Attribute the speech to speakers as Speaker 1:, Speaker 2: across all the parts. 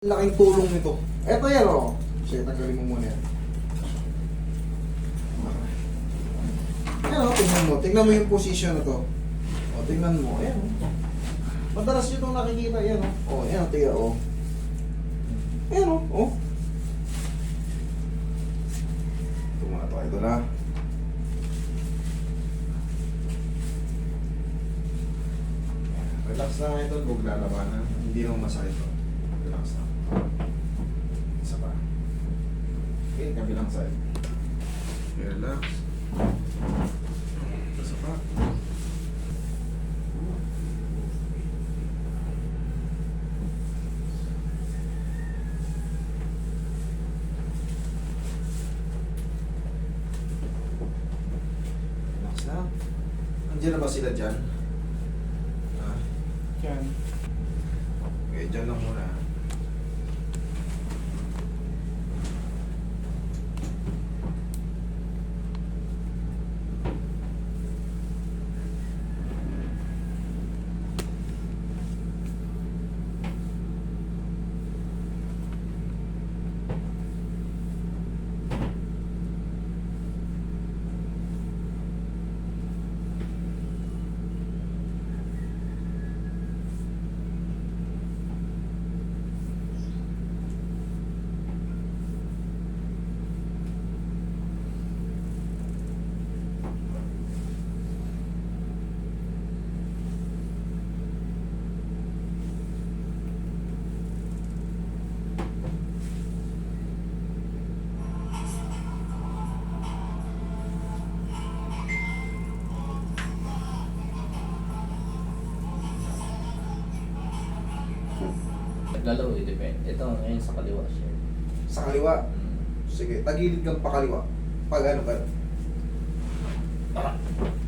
Speaker 1: Laking tulong nito. Eto yan o. Sige, tanggalin mo muna yan. Ayan o, tingnan mo. Tingnan mo yung position na to. O, tingnan mo. Ayan o. Madalas nyo itong nakikita. Ayan o. O, ayan o, tingnan o. Ayan o. O. Ito muna ito. Ito na. Relax na nga ito. Huwag lalabanan. Hindi naman masakit ito. Relax na. Isa pa. Okay, kabilang side. Relax. Isa pa. Relax na. Andiyan na ba sila dyan? Ah,
Speaker 2: Yan.
Speaker 1: okay, dyan lang muna.
Speaker 3: Naglalaw eh, depende. Ito ngayon sa kaliwa siya.
Speaker 1: Sa kaliwa. Sige, tagilid kang pakaliwa. Pag ano ka.
Speaker 3: Ah,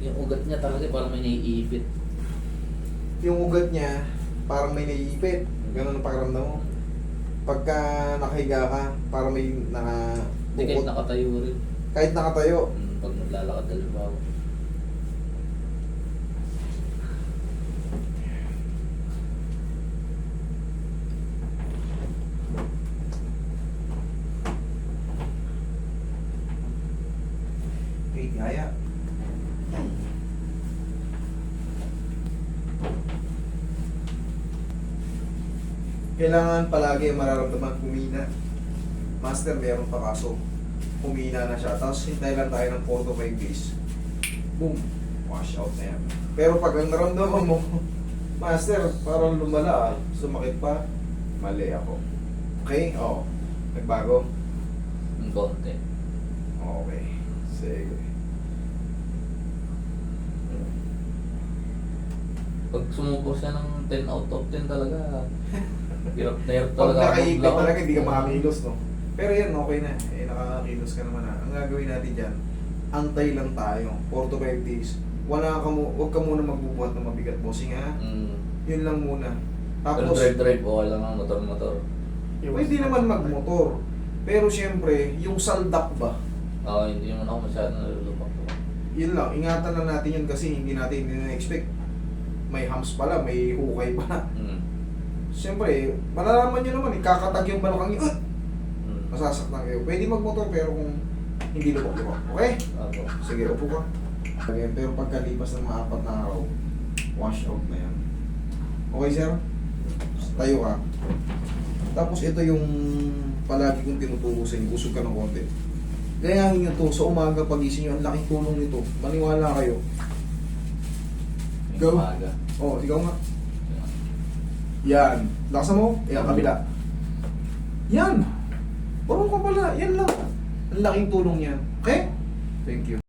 Speaker 3: yung ugat niya talaga parang may naiipit.
Speaker 1: Yung ugat niya, parang may naiipit. Ganun ang pakiramdam mo. Pagka nakahiga ka, parang may naka...
Speaker 3: Hindi kahit nakatayo rin.
Speaker 1: Kahit nakatayo.
Speaker 3: Pag naglalakad halimbawa.
Speaker 1: Okay, gaya. Kailangan palagi mararamdaman humina. Master, meron pa kaso. Humina na siya. Tapos hintay lang tayo ng 4 to 5 days. Boom! Wash out na yan. Pero pag ang naramdaman mo, Master, parang lumala ah. Sumakit pa. Mali ako. Okay? Oo. Nagbago?
Speaker 3: Yung konti.
Speaker 1: Okay. Sige.
Speaker 3: Pag sumuko siya ng 10 out of 10 talaga, hirap na hirap
Speaker 1: Pag
Speaker 3: talaga.
Speaker 1: nakaipit
Speaker 3: maglawan.
Speaker 1: talaga, hindi ka makakilos, no? Pero yan, okay na. Eh, nakakakilos ka naman, ha? Ang gagawin natin dyan, antay lang tayo. 4 to 5 days. Huwag ka muna magbubuhat ng mabigat, bossing, ha? Yun lang muna.
Speaker 3: Pero
Speaker 1: Tapos,
Speaker 3: drive okay lang ang motor-motor.
Speaker 1: pwede naman magmotor. Pero syempre, yung saldak ba?
Speaker 3: Oo, hindi naman ako masyadong nalulupak ko.
Speaker 1: Yun lang, ingatan lang natin yun kasi hindi natin na-expect. May hams pala, may hukay pala. Siyempre, malalaman nyo naman, kakatag yung balakang yun. Masasaktan kayo. Pwede magmotor pero kung hindi lubak-lubak. Okay?
Speaker 3: Ako.
Speaker 1: Sige, upo ka. Okay, pero pagkalipas ng mga 4 na araw, wash out na yan. Okay, sir? Tayo ka. Tapos ito yung palagi kong tinuturo sa inyo. Usog ka ng konti. Gayahin nyo to sa umaga pagising nyo. Ang laking tulong nito. Maniwala kayo. Go.
Speaker 3: Yung umaga.
Speaker 1: Oh, ikaw nga. Yan. Lakasan mo. Yan, kabila. Yan. Parang ka pala. Yan lang. Ang laking tulong yan. Okay? Thank you.